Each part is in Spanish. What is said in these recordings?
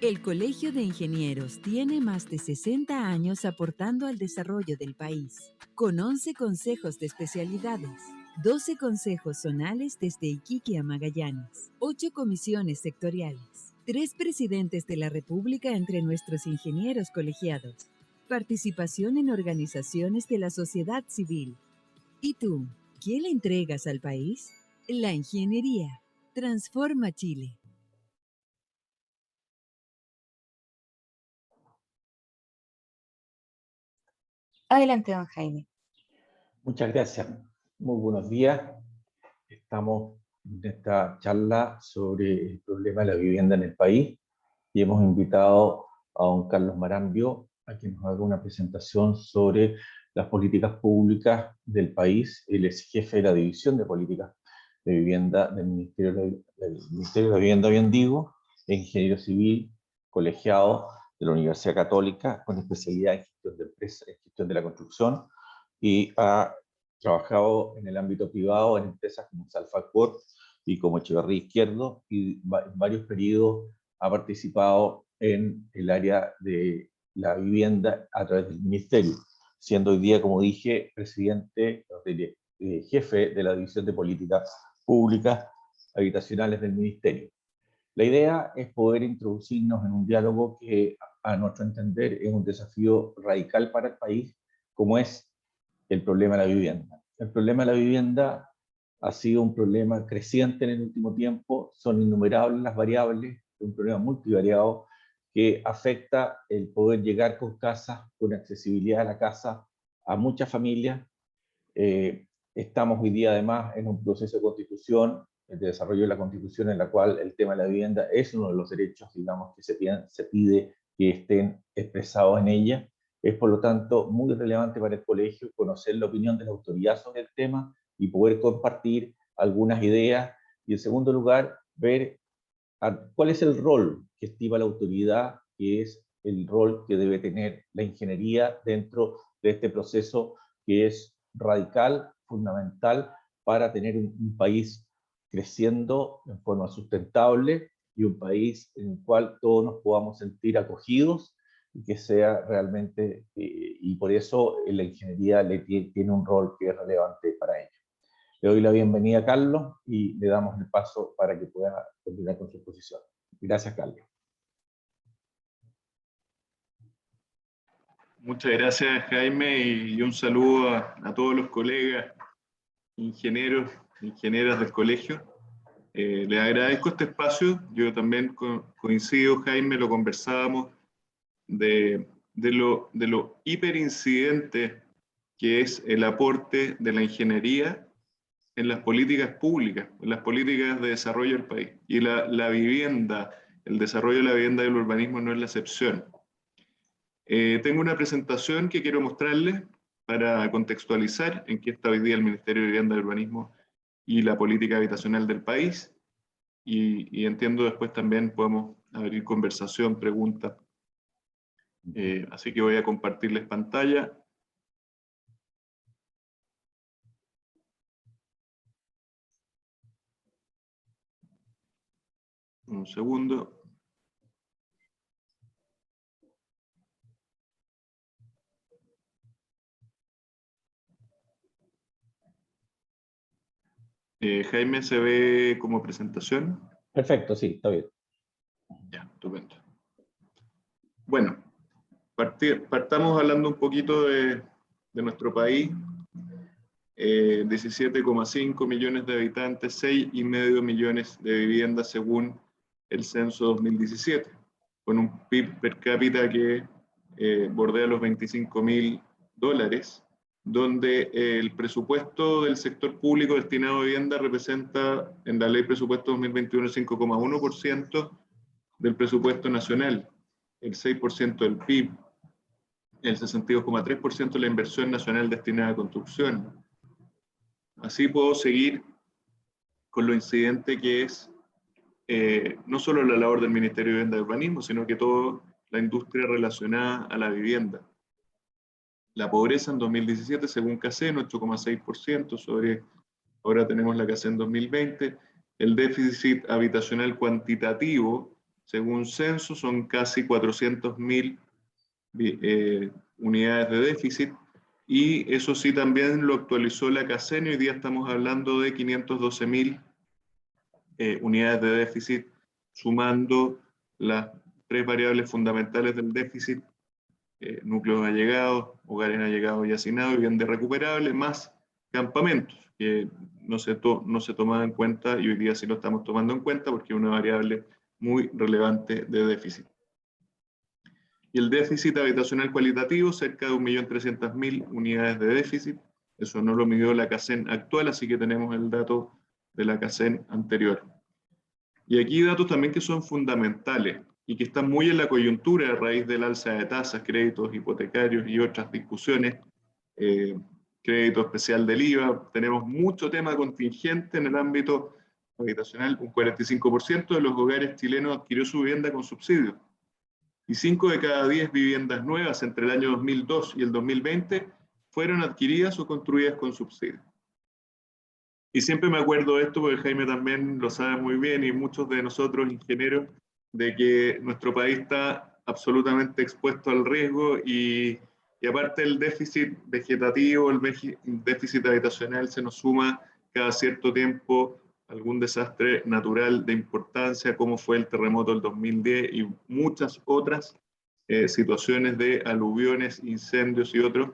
El Colegio de Ingenieros tiene más de 60 años aportando al desarrollo del país, con 11 consejos de especialidades, 12 consejos zonales desde Iquique a Magallanes, 8 comisiones sectoriales, 3 presidentes de la República entre nuestros ingenieros colegiados, participación en organizaciones de la sociedad civil. ¿Y tú, qué le entregas al país? La ingeniería transforma Chile. Adelante, don Jaime. Muchas gracias. Muy buenos días. Estamos en esta charla sobre el problema de la vivienda en el país y hemos invitado a don Carlos Marambio a que nos haga una presentación sobre las políticas públicas del país. Él es jefe de la División de Políticas de Vivienda del Ministerio de la Vivienda, bien digo, es ingeniero civil, colegiado de la Universidad Católica, con especialidad en gestión de empresas, en gestión de la construcción, y ha trabajado en el ámbito privado en empresas como Salfacor y como Echeverría Izquierdo, y en varios periodos ha participado en el área de la vivienda a través del ministerio, siendo hoy día, como dije, presidente, jefe de la División de Políticas Públicas Habitacionales del ministerio. La idea es poder introducirnos en un diálogo que, a nuestro entender, es un desafío radical para el país, como es el problema de la vivienda. El problema de la vivienda ha sido un problema creciente en el último tiempo, son innumerables las variables, es un problema multivariado que afecta el poder llegar con casas, con accesibilidad a la casa a muchas familias. Estamos hoy día además en un proceso de constitución, de desarrollo de la constitución, en la cual el tema de la vivienda es uno de los derechos, digamos, que se pide que estén expresados en ella. Es, por lo tanto, muy relevante para el colegio conocer la opinión de la autoridad sobre el tema y poder compartir algunas ideas. Y, en segundo lugar, ver cuál es el rol que estima la autoridad, que es el rol que debe tener la ingeniería dentro de este proceso, que es radical, fundamental, para tener un país creciendo en forma sustentable y un país en el cual todos nos podamos sentir acogidos y que sea realmente, y por eso la ingeniería tiene un rol que es relevante para ello. Le doy la bienvenida a Carlos y le damos el paso para que pueda continuar con su exposición. Gracias, Carlos. Muchas gracias, Jaime, y un saludo a todos los colegas, ingenieros, ingenieras del colegio. Les agradezco este espacio. Yo también coincido, Jaime, lo conversábamos, de lo hiperincidente que es el aporte de la ingeniería en las políticas públicas, en las políticas de desarrollo del país. Y la vivienda, el desarrollo de la vivienda y el urbanismo no es la excepción. Tengo una presentación que quiero mostrarles para contextualizar en qué está hoy día el Ministerio de Vivienda y Urbanismo y la política habitacional del país. Y entiendo después también podemos abrir conversación, preguntas. Así que voy a compartirles pantalla. Un segundo. Jaime, ¿se ve como presentación? Perfecto, sí, está bien. Ya, estupendo. Bueno, partamos hablando un poquito de nuestro país. 17,5 millones de habitantes, 6,5 millones de viviendas según el censo 2017, con un PIB per cápita que bordea los $25.000, donde el presupuesto del sector público destinado a vivienda representa en la ley presupuesto 2021 el 5,1% del presupuesto nacional, el 6% del PIB, el 62,3% de la inversión nacional destinada a construcción. Así puedo seguir con lo incidente que es no solo la labor del Ministerio de Vivienda y Urbanismo, sino que toda la industria relacionada a la vivienda. La pobreza en 2017, según CACEN, 8,6%, ahora tenemos la CACEN 2020. El déficit habitacional cuantitativo, según censo, son casi 400.000 unidades de déficit, y eso sí también lo actualizó la CACEN, y hoy día estamos hablando de 512.000 unidades de déficit, sumando las tres variables fundamentales del déficit: núcleos allegados, hogares allegados y hacinados, vivienda recuperable, más campamentos, que no se tomaba en cuenta, y hoy día sí lo estamos tomando en cuenta porque es una variable muy relevante de déficit. Y el déficit habitacional cualitativo, cerca de 1.300.000 unidades de déficit. Eso no lo midió la CACEN actual, así que tenemos el dato de la CACEN anterior. Y aquí datos también que son fundamentales y que están muy en la coyuntura a raíz del alza de tasas, créditos hipotecarios y otras discusiones, crédito especial del IVA. Tenemos mucho tema contingente en el ámbito habitacional. Un 45% de los hogares chilenos adquirió su vivienda con subsidio. Y 5 de cada 10 viviendas nuevas entre el año 2002 y el 2020 fueron adquiridas o construidas con subsidio. Y siempre me acuerdo de esto porque Jaime también lo sabe muy bien, y muchos de nosotros ingenieros, de que nuestro país está absolutamente expuesto al riesgo, y aparte el déficit vegetativo, el déficit habitacional, se nos suma cada cierto tiempo algún desastre natural de importancia, como fue el terremoto del 2010 y muchas otras situaciones de aluviones, incendios y otros,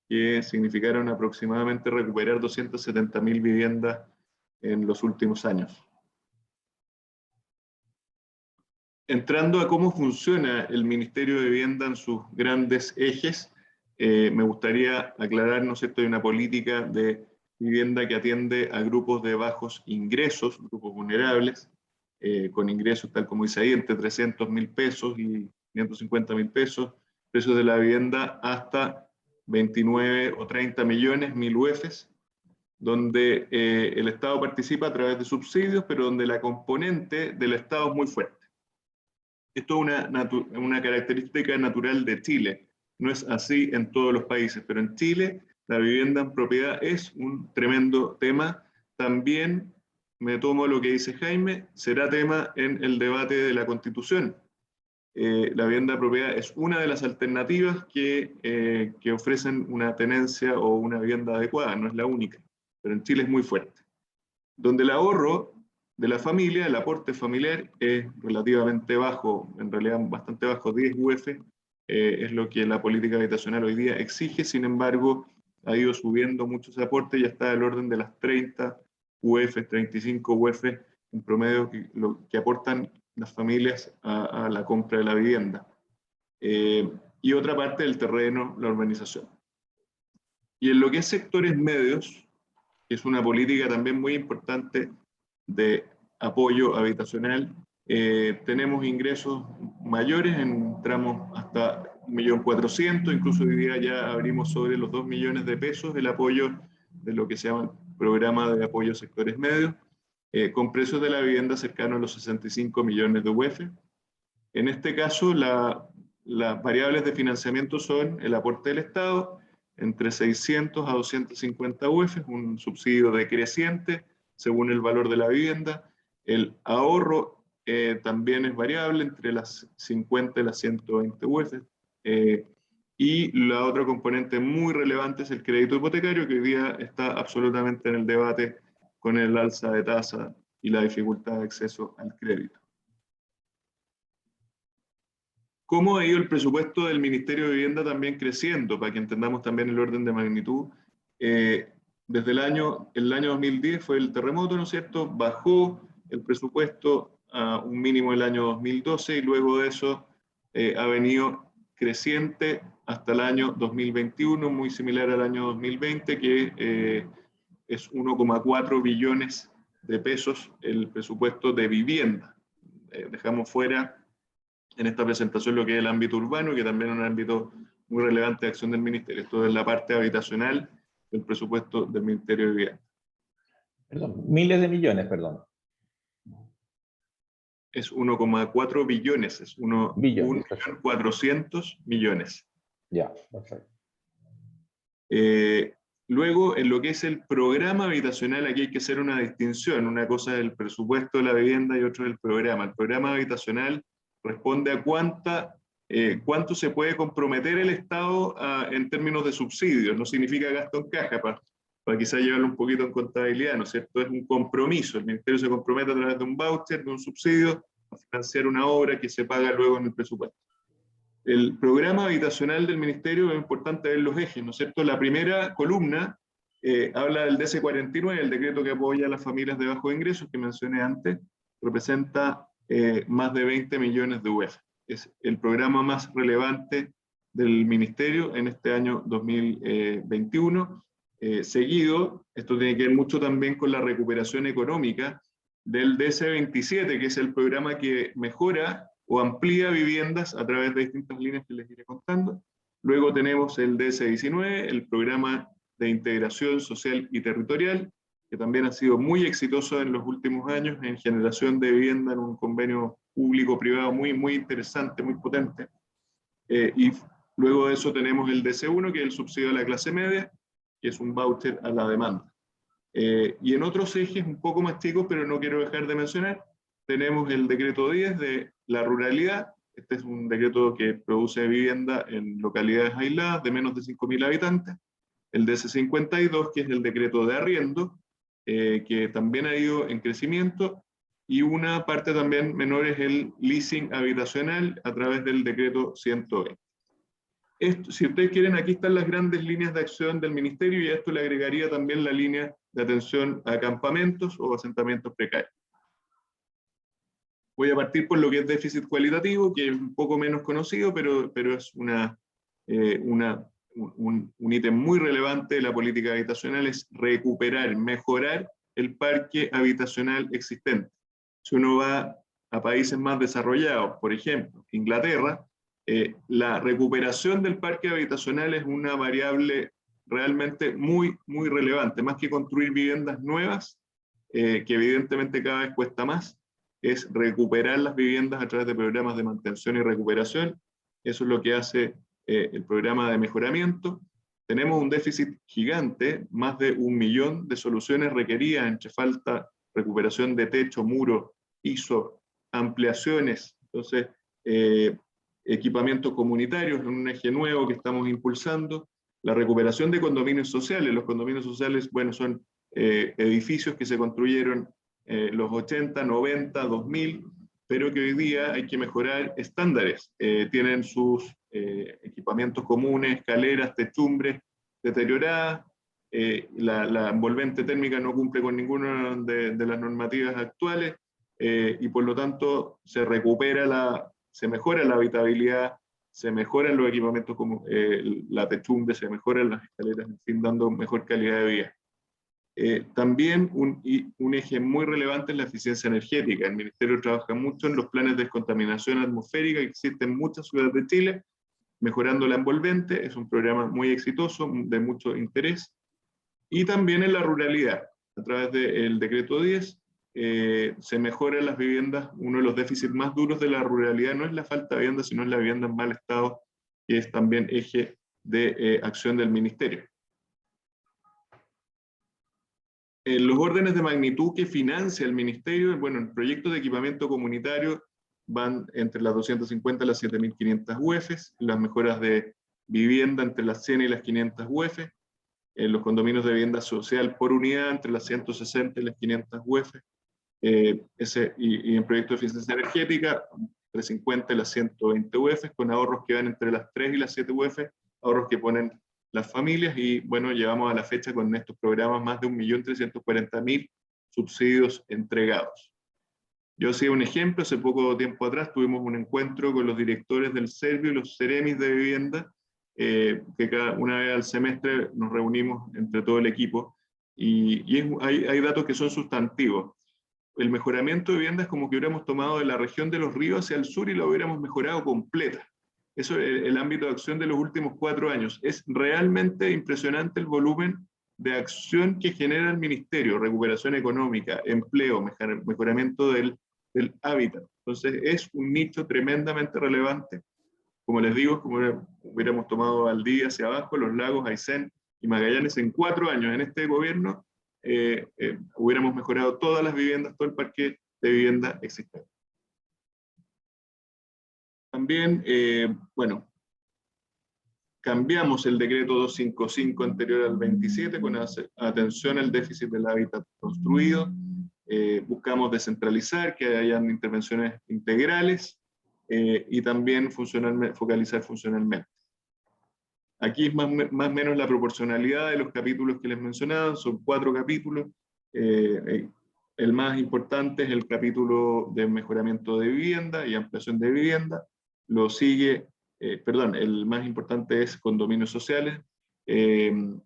que significaron aproximadamente recuperar 270.000 viviendas en los últimos años. Entrando a cómo funciona el Ministerio de Vivienda en sus grandes ejes, me gustaría aclarar, ¿no es cierto?, hay una política de vivienda que atiende a grupos de bajos ingresos, grupos vulnerables, con ingresos, tal como dice ahí, entre 300.000 pesos y 550.000 pesos, precios de la vivienda hasta 29 o 30 millones, 1.000 UFs, donde el Estado participa a través de subsidios, pero donde la componente del Estado es muy fuerte. Esto es una característica natural de Chile. No es así en todos los países, pero en Chile la vivienda en propiedad es un tremendo tema. También me tomo lo que dice Jaime, será tema en el debate de la Constitución. La vivienda de propiedad es una de las alternativas que ofrecen una tenencia o una vivienda adecuada, no es la única, pero en Chile es muy fuerte. Donde el ahorro de la familia, el aporte familiar, es relativamente bajo, en realidad bastante bajo, 10 UF, es lo que la política habitacional hoy día exige. Sin embargo, ha ido subiendo mucho ese aporte, ya está del orden de las 30 UF, 35 UF en promedio que aportan las familias a la compra de la vivienda. Y otra parte del terreno, la urbanización. Y en lo que es sectores medios, que es una política también muy importante de apoyo habitacional, tenemos ingresos mayores, entramos hasta 1.400.000, incluso hoy día ya abrimos sobre los 2 millones de pesos el apoyo de lo que se llama Programa de Apoyo a Sectores Medios, con precios de la vivienda cercanos a los 65 millones de UF. En este caso, las variables de financiamiento son el aporte del Estado, entre 600 a 250 UF, un subsidio decreciente según el valor de la vivienda. El ahorro también es variable, entre las 50 y las 120 UF. Y la otra componente muy relevante es el crédito hipotecario, que hoy día está absolutamente en el debate con el alza de tasa y la dificultad de acceso al crédito. ¿Cómo ha ido el presupuesto del Ministerio de Vivienda también creciendo? Para que entendamos también el orden de magnitud. Desde el año 2010 fue el terremoto, ¿no es cierto? Bajó el presupuesto a un mínimo el año 2012, y luego de eso ha venido creciente hasta el año 2021, muy similar al año 2020, que es 1,4 billones de pesos el presupuesto de vivienda. Dejamos fuera en esta presentación lo que es el ámbito urbano, que también es un ámbito muy relevante de acción del Ministerio. Esto es la parte habitacional del presupuesto del Ministerio de Vivienda. Perdón, miles de millones, perdón. Es 1,4 billones, es 1.400 millones. Ya, perfecto. Luego, en lo que es el programa habitacional, aquí hay que hacer una distinción. Una cosa es el presupuesto de la vivienda y otra es el programa. El programa habitacional responde a cuánto se puede comprometer el Estado en términos de subsidios. No significa gasto en caja, para quizás llevarlo un poquito en contabilidad, ¿no es cierto? Es un compromiso. El Ministerio se compromete a través de un voucher, de un subsidio, a financiar una obra que se paga luego en el presupuesto. El programa habitacional del Ministerio es importante ver los ejes, ¿no es cierto? La primera columna habla del DC49, el decreto que apoya a las familias de bajos ingresos que mencioné antes, representa más de 20 millones de UF. Es el programa más relevante del Ministerio en este año 2021. Seguido, esto tiene que ver mucho también con la recuperación económica del DC27, que es el programa que mejora o amplía viviendas a través de distintas líneas que les iré contando. Luego tenemos el DC19, el programa de integración social y territorial, que también ha sido muy exitoso en los últimos años en generación de vivienda en un convenio público-privado muy interesante, muy potente. Y luego de eso tenemos el DC1, que es el subsidio a la clase media, que es un voucher a la demanda. Y en otros ejes un poco más chicos, pero no quiero dejar de mencionar, tenemos el decreto 10 de la ruralidad. Este es un decreto que produce vivienda en localidades aisladas de menos de 5.000 habitantes. El DC52, que es el decreto de arriendo, que también ha ido en crecimiento, y una parte también menor es el leasing habitacional a través del decreto 120. Esto, si ustedes quieren, aquí están las grandes líneas de acción del Ministerio, y a esto le agregaría también la línea de atención a campamentos o asentamientos precarios. Voy a partir por lo que es déficit cualitativo, que es un poco menos conocido, pero es un ítem muy relevante de la política habitacional, es recuperar, mejorar el parque habitacional existente. Si uno va a países más desarrollados, por ejemplo, Inglaterra, la recuperación del parque habitacional es una variable realmente muy relevante, más que construir viviendas nuevas, que evidentemente cada vez cuesta más, es recuperar las viviendas a través de programas de mantención y recuperación. Eso es lo que hace el programa de mejoramiento. Tenemos un déficit gigante, más de 1 millón de soluciones requeridas entre falta, recuperación de techo, muro, piso, ampliaciones. Entonces, equipamientos comunitarios en un eje nuevo que estamos impulsando, la recuperación de condominios sociales. Los condominios sociales, bueno, son edificios que se construyeron los 80, 90, 2000, pero que hoy día hay que mejorar estándares. Tienen sus equipamientos comunes, escaleras, techumbres deterioradas, la envolvente térmica no cumple con ninguna de las normativas actuales, y por lo tanto se mejora la habitabilidad, se mejoran los equipamientos como la techumbre, se mejoran las escaleras, en fin, dando mejor calidad de vida. También un eje muy relevante es la eficiencia energética. El Ministerio trabaja mucho en los planes de descontaminación atmosférica que existen en muchas ciudades de Chile, mejorando la envolvente. Es un programa muy exitoso, de mucho interés. Y también en la ruralidad, a través del decreto 10, se mejoran las viviendas. Uno de los déficits más duros de la ruralidad no es la falta de vivienda, sino es la vivienda en mal estado, que es también eje de acción del Ministerio. Los órdenes de magnitud que financia el Ministerio, bueno, en proyectos de equipamiento comunitario van entre las 250 y las 7.500 UFs, las mejoras de vivienda entre las 100 y las 500 UF, los condominios de vivienda social por unidad entre las 160 y las 500 UF, y en proyectos de eficiencia energética entre 50 y las 120 UF, con ahorros que van entre las 3 y las 7 UF, ahorros que ponen las familias, y bueno, llevamos a la fecha con estos programas más de 1.340.000 subsidios entregados. Yo hacía un ejemplo, hace poco tiempo atrás tuvimos un encuentro con los directores del Servio y los Ceremis de vivienda, que una vez al semestre nos reunimos entre todo el equipo, y hay datos que son sustantivos. El mejoramiento de vivienda es como que hubiéramos tomado de la región de los ríos hacia el sur y la hubiéramos mejorado completa. Eso es el ámbito de acción de los últimos 4 años. Es realmente impresionante el volumen de acción que genera el Ministerio: recuperación económica, empleo, mejoramiento del hábitat. Entonces es un nicho tremendamente relevante. Como les digo, como hubiéramos tomado Valdivia hacia abajo, los lagos, Aysén y Magallanes en 4 años en este gobierno, hubiéramos mejorado todas las viviendas, todo el parque de vivienda existente. También, bueno, cambiamos el decreto 255 anterior al 27 con atención al déficit del hábitat construido. Buscamos descentralizar, que hayan intervenciones integrales y también focalizar funcionalmente. Aquí es más o menos la proporcionalidad de los capítulos que les mencionaba, son 4 capítulos. El más importante es el capítulo de mejoramiento de vivienda y ampliación de vivienda. Lo sigue, el más importante es condominios sociales,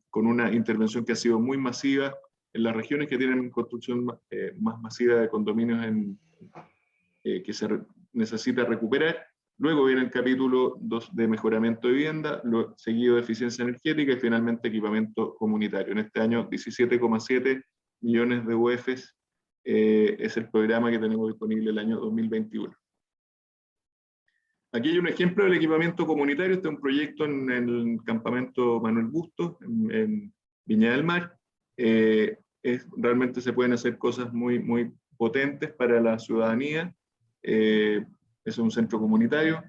con una intervención que ha sido muy masiva en las regiones que tienen construcción más masiva de condominios que se necesita recuperar. Luego viene el capítulo 2 de mejoramiento de vivienda, seguido de eficiencia energética y finalmente equipamiento comunitario. En este año 17,7 millones de UFs es el programa que tenemos disponible el año 2021. Aquí hay un ejemplo del equipamiento comunitario. Este es un proyecto en el campamento Manuel Bustos, en Viña del Mar. Realmente se pueden hacer cosas muy, muy potentes para la ciudadanía. Es un centro comunitario.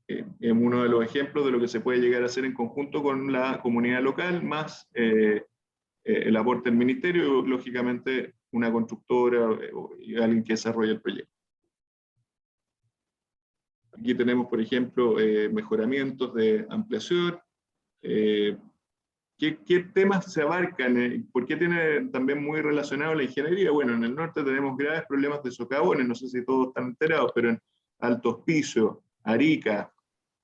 Es uno de los ejemplos de lo que se puede llegar a hacer en conjunto con la comunidad local, más el aporte del ministerio y, lógicamente, una constructora y alguien que desarrolle el proyecto. Aquí tenemos, por ejemplo, mejoramientos de ampliación. ¿Qué temas se abarcan? ¿Por qué tiene también muy relacionado la ingeniería? Bueno, en el norte tenemos graves problemas de socavones, no sé si todos están enterados, pero en Alto Hospicio, Arica,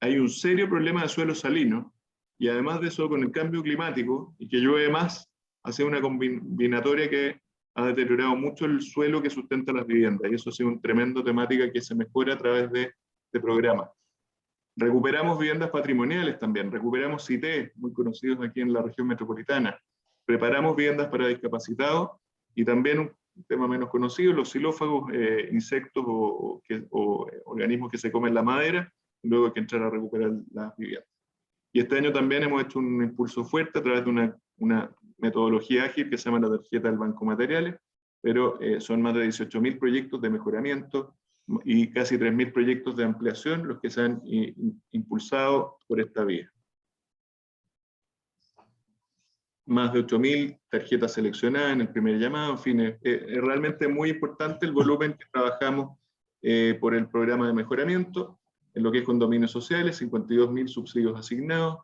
hay un serio problema de suelo salino, y además de eso, con el cambio climático, y que llueve más, hace una combinatoria que ha deteriorado mucho el suelo que sustenta las viviendas, y eso ha sido una tremenda temática que se mejora a través de programa. Recuperamos viviendas patrimoniales también, recuperamos CITE, muy conocidos aquí en la región metropolitana, preparamos viviendas para discapacitados, y también un tema menos conocido, los xilófagos, insectos o organismos que se comen la madera, y luego hay que entrar a recuperar las viviendas. Y este año también hemos hecho un impulso fuerte a través de una metodología ágil que se llama la tarjeta del Banco Materiales, pero son más de 18.000 proyectos de mejoramiento, y casi 3.000 proyectos de ampliación los que se han impulsado por esta vía. Más de 8.000 tarjetas seleccionadas en el primer llamado, en fin, es realmente muy importante el volumen que trabajamos por el programa de mejoramiento, en lo que es condominios sociales, 52.000 subsidios asignados,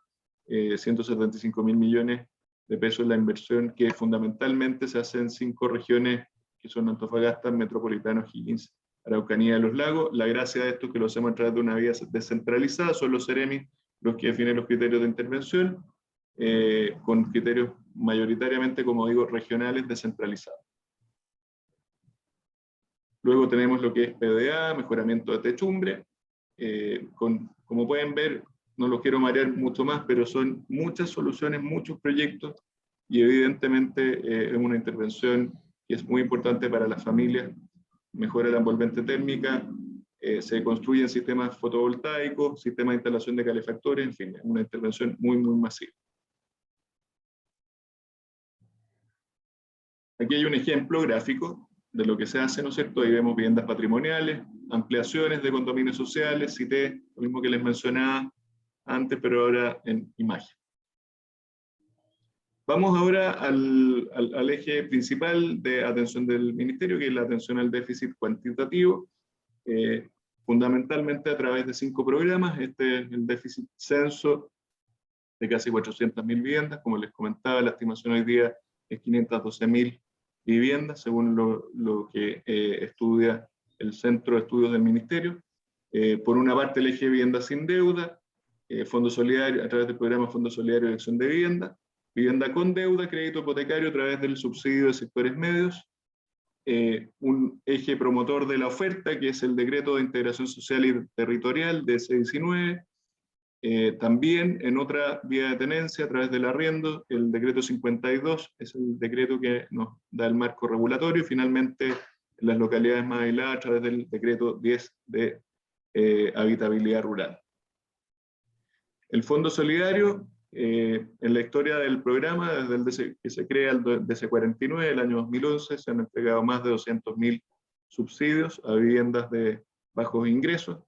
175.000 millones de pesos la inversión que fundamentalmente se hace en 5 regiones que son Antofagasta, Metropolitano, Higgins, Araucanía de los Lagos. La gracia de esto es que lo hacemos a través de una vía descentralizada, son los CEREMI los que definen los criterios de intervención, con criterios mayoritariamente, como digo, regionales descentralizados. Luego tenemos lo que es PDA, mejoramiento de techumbre, como pueden ver, no los quiero marear mucho más, pero son muchas soluciones, muchos proyectos, y evidentemente es una intervención que es muy importante para las familias. Mejora la envolvente térmica, se construyen sistemas fotovoltaicos, sistemas de instalación de calefactores, en fin, es una intervención muy, muy masiva. Aquí hay un ejemplo gráfico de lo que se hace, ¿no es cierto? Ahí vemos viviendas patrimoniales, ampliaciones de condominios sociales, cité lo mismo que les mencionaba antes, pero ahora en imagen. Vamos ahora al eje principal de atención del Ministerio, que es la atención al déficit cuantitativo, fundamentalmente a través de 5 programas. Este es el déficit censo de casi 400.000 viviendas, como les comentaba, la estimación hoy día es 512.000 viviendas, según lo que estudia el Centro de Estudios del Ministerio. Por una parte, el eje vivienda sin deuda, Fondo Solidario, a través del programa Fondo Solidario de Elección de Vivienda, vivienda con deuda, crédito hipotecario a través del subsidio de sectores medios, un eje promotor de la oferta, que es el Decreto de Integración Social y Territorial de C19, también en otra vía de tenencia a través del arriendo, el Decreto 52 es el decreto que nos da el marco regulatorio, y finalmente en las localidades más aisladas a través del Decreto 10 de habitabilidad rural. El Fondo Solidario, en la historia del programa, desde que se crea el DC49, el año 2011, se han entregado más de 200.000 subsidios a viviendas de bajos ingresos.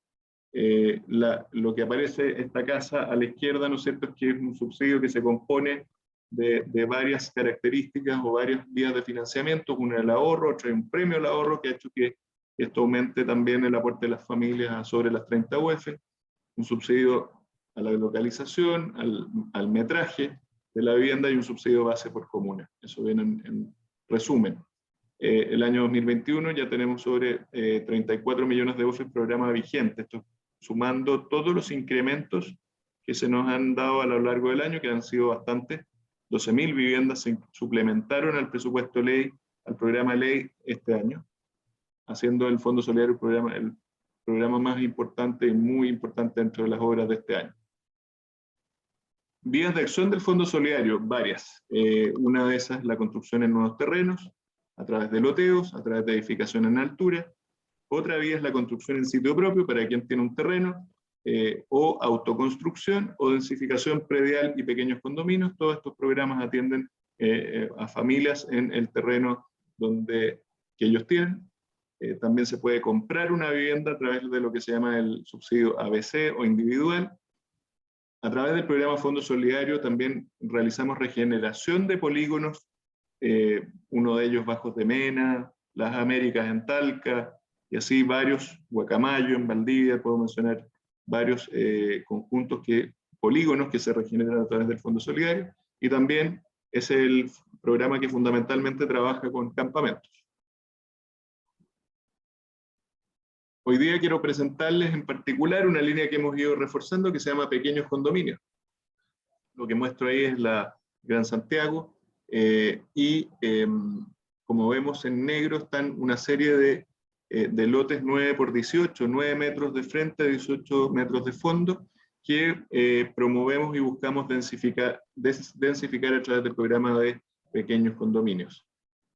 lo que aparece esta casa a la izquierda, ¿no es cierto?, es que es un subsidio que se compone de varias características o varias vías de financiamiento, una el ahorro, otra es un premio al ahorro que ha hecho que esto aumente también el aporte de las familias sobre las 30 UF, un subsidio a la localización, al metraje de la vivienda y un subsidio base por comuna. Eso viene en resumen. El año 2021 ya tenemos sobre 34 millones de UF en programa vigente, esto sumando todos los incrementos que se nos han dado a lo largo del año, que han sido bastantes. 12.000 viviendas se suplementaron al presupuesto ley, al programa ley este año, haciendo el Fondo Solidario el programa más importante y muy importante dentro de las obras de este año. Vías de acción del Fondo Solidario, varias. Una de esas es la construcción en nuevos terrenos, a través de loteos, a través de edificación en altura. Otra vía es la construcción en sitio propio para quien tiene un terreno, o autoconstrucción o densificación predial y pequeños condominios. Todos estos programas atienden a familias en el terreno que ellos tienen. También se puede comprar una vivienda a través de lo que se llama el subsidio ABC o individual. A través del programa Fondo Solidario también realizamos regeneración de polígonos, uno de ellos Bajos de Mena, Las Américas en Talca, y así varios, Guacamayo en Valdivia, puedo mencionar varios conjuntos polígonos que se regeneran a través del Fondo Solidario, y también es el programa que fundamentalmente trabaja con campamentos. Hoy día quiero presentarles en particular una línea que hemos ido reforzando que se llama Pequeños Condominios. Lo que muestro ahí es la Gran Santiago, como vemos en negro están una serie de lotes 9 por 18, 9 metros de frente, 18 metros de fondo, que promovemos y buscamos densificar a través del programa de Pequeños Condominios.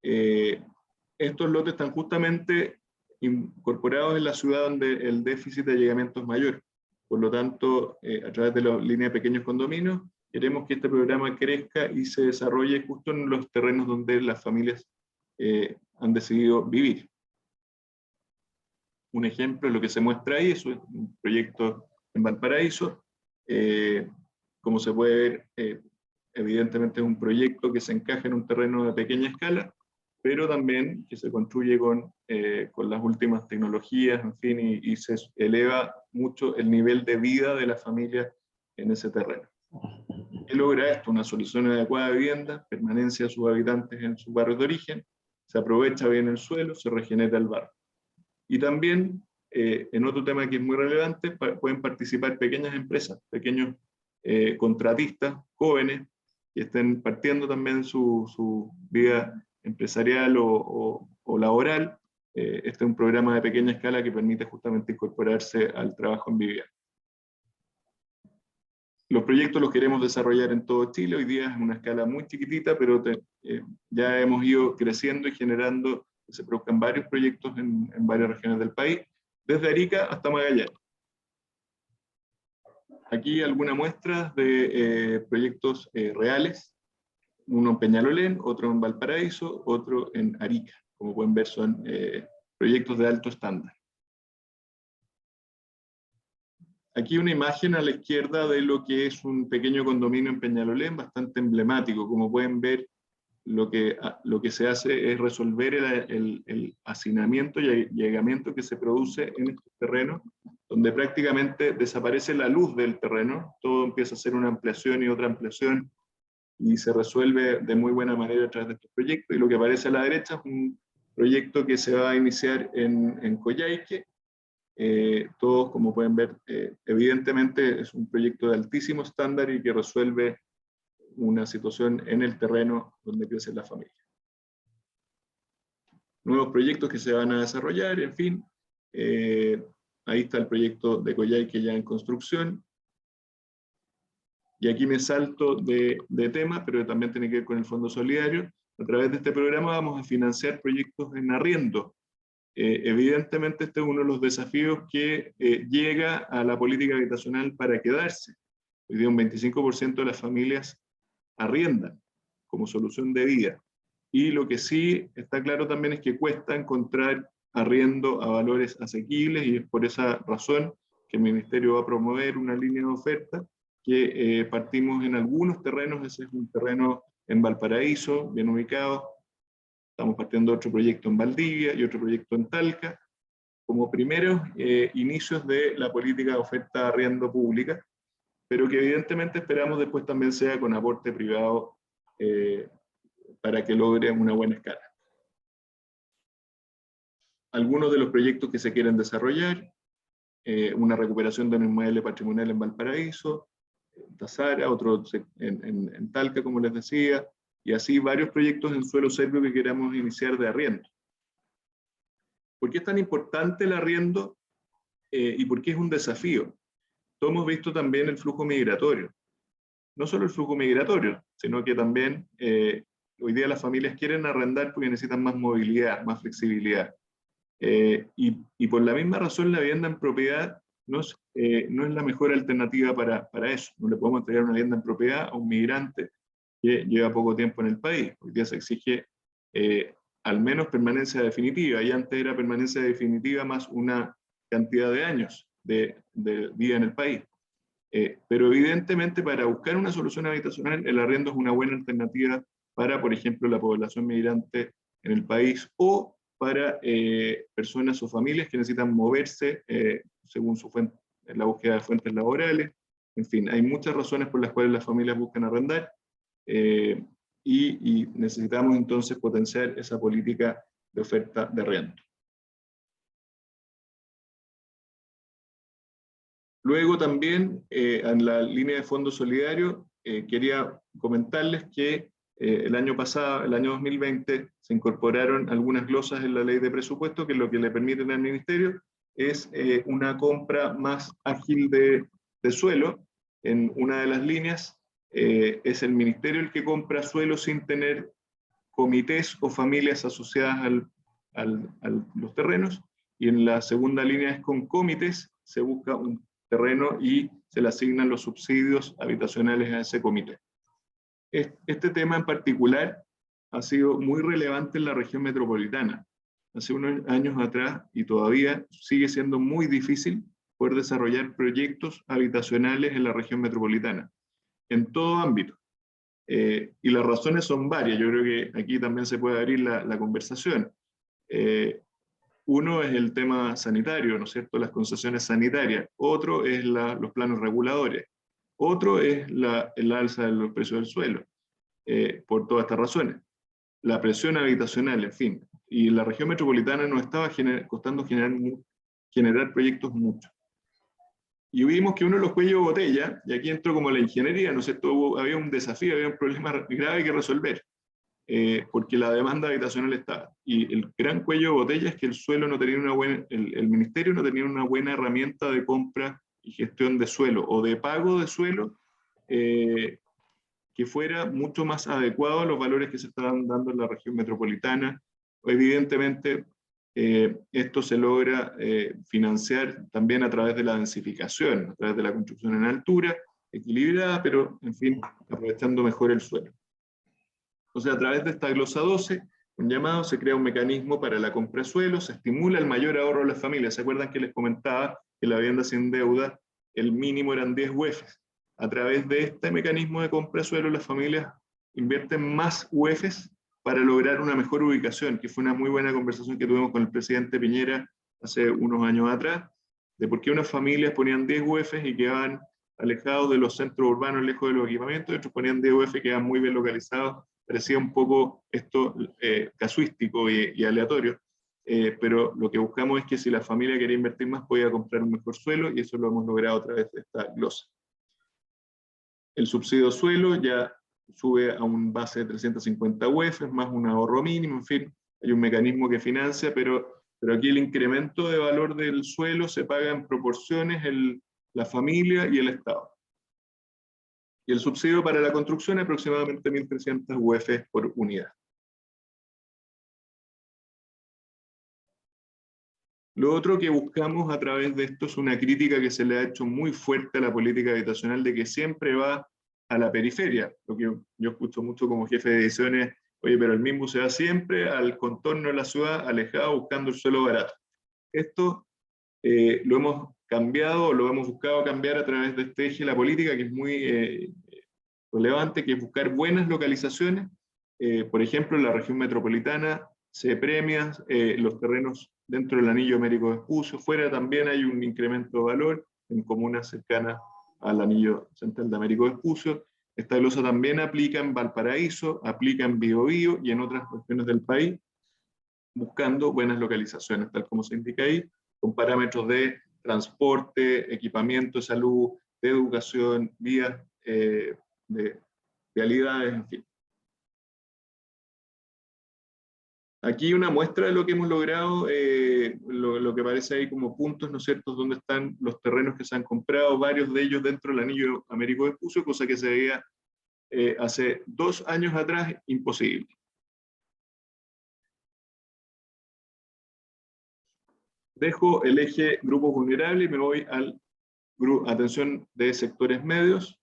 Estos lotes están justamente incorporados en la ciudad donde el déficit de allegamiento es mayor. Por lo tanto, a través de la línea de Pequeños Condominios, queremos que este programa crezca y se desarrolle justo en los terrenos donde las familias han decidido vivir. Un ejemplo de lo que se muestra ahí es un proyecto en Valparaíso. Como se puede ver, evidentemente es un proyecto que se encaja en un terreno de pequeña escala, pero también que se construye con las últimas tecnologías, en fin, y se eleva mucho el nivel de vida de la familia en ese terreno. ¿Qué logra esto? Una solución adecuada de vivienda, permanencia de sus habitantes en sus barrios de origen, se aprovecha bien el suelo, se regenera el barrio. Y también, en otro tema que es muy relevante, pueden participar pequeñas empresas, pequeños contratistas, jóvenes, que estén partiendo también su vida empresarial o laboral. Este es un programa de pequeña escala que permite justamente incorporarse al trabajo en vivienda. Los proyectos los queremos desarrollar en todo Chile. Hoy día es una escala muy chiquitita, pero ya hemos ido creciendo y generando que se produzcan varios proyectos en varias regiones del país, desde Arica hasta Magallanes. Aquí algunas muestras de proyectos reales, uno en Peñalolén, otro en Valparaíso, otro en Arica. Como pueden ver, son proyectos de alto estándar. Aquí una imagen a la izquierda de lo que es un pequeño condominio en Peñalolén, bastante emblemático. Como pueden ver, lo que se hace es resolver el hacinamiento y allegamiento que se produce en estos terrenos, donde prácticamente desaparece la luz del terreno, todo empieza a ser una ampliación y otra ampliación, y se resuelve de muy buena manera a través de estos proyectos. Y lo que aparece a la derecha es un proyecto que se va a iniciar en Coyhaique. Todos, como pueden ver, evidentemente es un proyecto de altísimo estándar y que resuelve una situación en el terreno donde crece la familia. Nuevos proyectos que se van a desarrollar, en fin. Ahí está el proyecto de Coyhaique ya en construcción. Y aquí me salto de tema, pero también tiene que ver con el Fondo Solidario. A través de este programa vamos a financiar proyectos en arriendo. Evidentemente este es uno de los desafíos que llega a la política habitacional para quedarse. Hoy día un 25% de las familias arriendan como solución de vida. Y lo que sí está claro también es que cuesta encontrar arriendo a valores asequibles, y es por esa razón que el Ministerio va a promover una línea de oferta, que partimos en algunos terrenos. Ese es un terreno en Valparaíso, bien ubicado. Estamos partiendo de otro proyecto en Valdivia y otro proyecto en Talca, como primeros inicios de la política de oferta de arriendo pública, pero que evidentemente esperamos después también sea con aporte privado para que logre una buena escala. Algunos de los proyectos que se quieren desarrollar: una recuperación de un inmueble patrimonial en Valparaíso, Tazara, otro en Talca, como les decía, y así varios proyectos en suelo serbio que queramos iniciar de arriendo. ¿Por qué es tan importante el arriendo y por qué es un desafío? Todos hemos visto también el flujo migratorio. No solo el flujo migratorio, sino que también hoy día las familias quieren arrendar porque necesitan más movilidad, más flexibilidad. Y por la misma razón la vivienda en propiedad no es la mejor alternativa para eso. No le podemos entregar una vivienda en propiedad a un migrante que lleva poco tiempo en el país. Hoy día se exige al menos permanencia definitiva, y antes era permanencia definitiva más una cantidad de años de vida en el país. Pero evidentemente para buscar una solución habitacional el arriendo es una buena alternativa para, por ejemplo, la población migrante en el país, o para personas o familias que necesitan moverse según su fuente, en la búsqueda de fuentes laborales. En fin, hay muchas razones por las cuales las familias buscan arrendar, y necesitamos entonces potenciar esa política de oferta de arriendo. Luego también, en la línea de Fondo Solidario, quería comentarles que el año pasado, el año 2020, se incorporaron algunas glosas en la ley de presupuesto que lo que le permiten al Ministerio es una compra más ágil de suelo. En una de las líneas es el Ministerio el que compra suelo sin tener comités o familias asociadas a los terrenos, y en la segunda línea es con comités, se busca un terreno y se le asignan los subsidios habitacionales a ese comité. Este tema en particular ha sido muy relevante en la región metropolitana. Hace unos años atrás, y todavía sigue siendo muy difícil poder desarrollar proyectos habitacionales en la región metropolitana, en todo ámbito. Y las razones son varias. Yo creo que aquí también se puede abrir la conversación. Uno es el tema sanitario, ¿no es cierto?, las concesiones sanitarias. Otro es los planos reguladores. Otro es el alza de los precios del suelo, por todas estas razones. La presión habitacional, en fin. Y la región metropolitana nos estaba costando generar proyectos mucho. Y vimos que uno de los cuellos de botella, y aquí entró como la ingeniería, ¿no es cierto?, había un desafío, había un problema grave que resolver. Porque la demanda habitacional estaba. Y el gran cuello de botella es que el suelo no tenía el Ministerio no tenía una buena herramienta de compra y gestión de suelo, o de pago de suelo, que fuera mucho más adecuado a los valores que se estaban dando en la región metropolitana. Evidentemente, esto se logra financiar también a través de la densificación, a través de la construcción en altura, equilibrada, pero, en fin, aprovechando mejor el suelo. O sea, a través de esta glosa 12, un llamado, se crea un mecanismo para la compra de suelo, se estimula el mayor ahorro de las familias. ¿Se acuerdan que les comentaba que la vivienda sin deuda, el mínimo eran 10 UEFs? A través de este mecanismo de compra de suelo, las familias invierten más UEFs para lograr una mejor ubicación, que fue una muy buena conversación que tuvimos con el presidente Piñera hace unos años atrás, de por qué unas familias ponían 10 UEFs y quedaban alejados de los centros urbanos, lejos de los equipamientos, y otros ponían 10 UEFs y quedaban muy bien localizados. Parecía un poco esto casuístico y aleatorio, pero lo que buscamos es que si la familia quería invertir más, podía comprar un mejor suelo, y eso lo hemos logrado a través de esta glosa. El subsidio suelo ya sube a un base de 350 UEFs, más un ahorro mínimo, en fin, hay un mecanismo que financia, pero aquí el incremento de valor del suelo se paga en proporciones la familia y el Estado. Y el subsidio para la construcción aproximadamente 1.300 UEFs por unidad. Lo otro que buscamos a través de esto es una crítica que se le ha hecho muy fuerte a la política habitacional, de que siempre va a la periferia. Lo que yo escucho mucho como jefe de ediciones: oye, pero el mismo se va siempre al contorno de la ciudad, alejado, buscando el suelo barato. Esto lo hemos cambiado, lo hemos buscado cambiar a través de este eje de la política, que es muy relevante, que es buscar buenas localizaciones. Por ejemplo, en la región metropolitana se premia los terrenos dentro del anillo Américo Vespucio, fuera también hay un incremento de valor en comunas cercanas al anillo central de Américo Vespucio. Esta glosa también aplica en Valparaíso, aplica en Biobío y en otras regiones del país, buscando buenas localizaciones, tal como se indica ahí, con parámetros de transporte, equipamiento de salud, de educación, vías de vialidades, en fin. Aquí una muestra de lo que hemos logrado, lo que aparece ahí como puntos, ¿no es cierto?, donde están los terrenos que se han comprado, varios de ellos dentro del anillo Américo Vespucio, cosa que se veía hace 2 años atrás imposible. Dejo el eje grupos vulnerables y me voy al atención de sectores medios.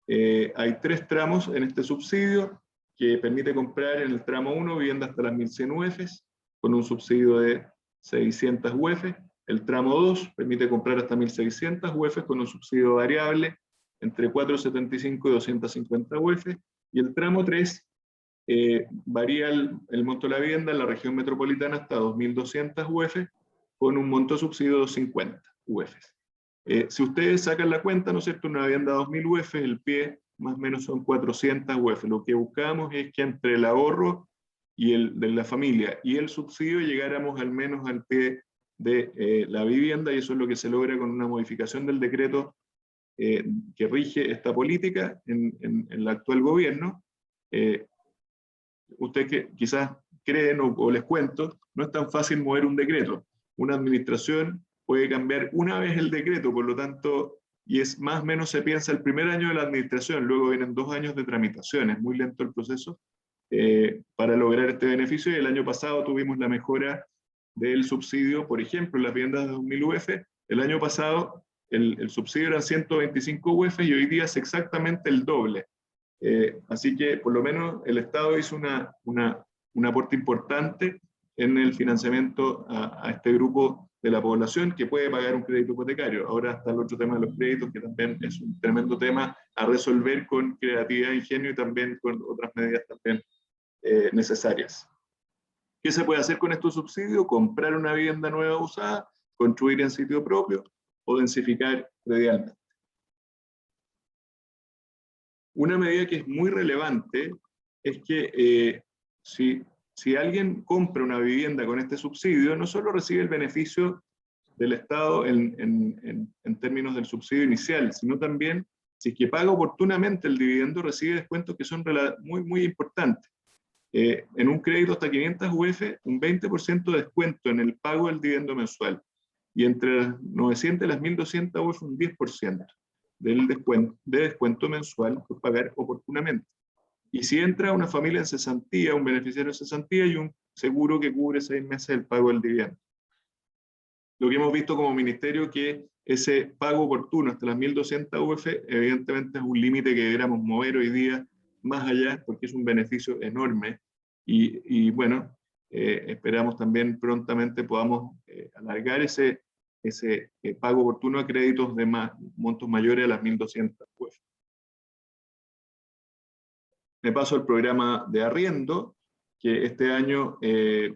Hay 3 tramos en este subsidio que permite comprar en el tramo 1 vivienda hasta las 1.100 UFs con un subsidio de 600 UF. El tramo 2 permite comprar hasta 1.600 UF con un subsidio variable entre 475 y 250 UF. Y el tramo 3 varía el monto de la vivienda en la región metropolitana hasta 2.200 UF con un monto de subsidio de 250 UF. Si ustedes sacan la cuenta, ¿no es cierto?, una vivienda de 2.000 UF, el pie más o menos son 400 UF. Lo que buscamos es que entre el ahorro y el de la familia y el subsidio llegáramos al menos al pie de la vivienda, y eso es lo que se logra con una modificación del decreto que rige esta política en el actual gobierno. Ustedes que quizás creen o les cuento, no es tan fácil mover un decreto. Una administración puede cambiar una vez el decreto, por lo tanto, y es más o menos se piensa el primer año de la administración, luego vienen 2 años de tramitación, es muy lento el proceso para lograr este beneficio, y el año pasado tuvimos la mejora del subsidio, por ejemplo, en las viviendas de 2.000 UF, el año pasado el subsidio eran 125 UF y hoy día es exactamente el doble. Así que por lo menos el Estado hizo un aporte importante en el financiamiento a este grupo de la población que puede pagar un crédito hipotecario. Ahora está el otro tema de los créditos, que también es un tremendo tema a resolver con creatividad, ingenio y también con otras medidas también necesarias. ¿Qué se puede hacer con estos subsidios? Comprar una vivienda nueva usada, construir en sitio propio o densificar predialmente. Una medida que es muy relevante es que si alguien compra una vivienda con este subsidio, no solo recibe el beneficio del Estado en términos del subsidio inicial, sino también, si es que paga oportunamente el dividendo, recibe descuentos que son muy, muy importantes. En un crédito hasta 500 UF, un 20% de descuento en el pago del dividendo mensual. Y entre las 900 y las 1.200 UF, un 10% de descuento mensual por pagar oportunamente. Y si entra una familia en cesantía, un beneficiario de cesantía, y un seguro que cubre 6 meses el pago del dividendo. Lo que hemos visto como ministerio que ese pago oportuno hasta las 1.200 UF evidentemente es un límite que deberíamos mover hoy día más allá, porque es un beneficio enorme, y bueno, esperamos también prontamente podamos alargar ese pago oportuno a créditos de montos mayores a las 1.200 UF. Me paso al programa de arriendo, que este año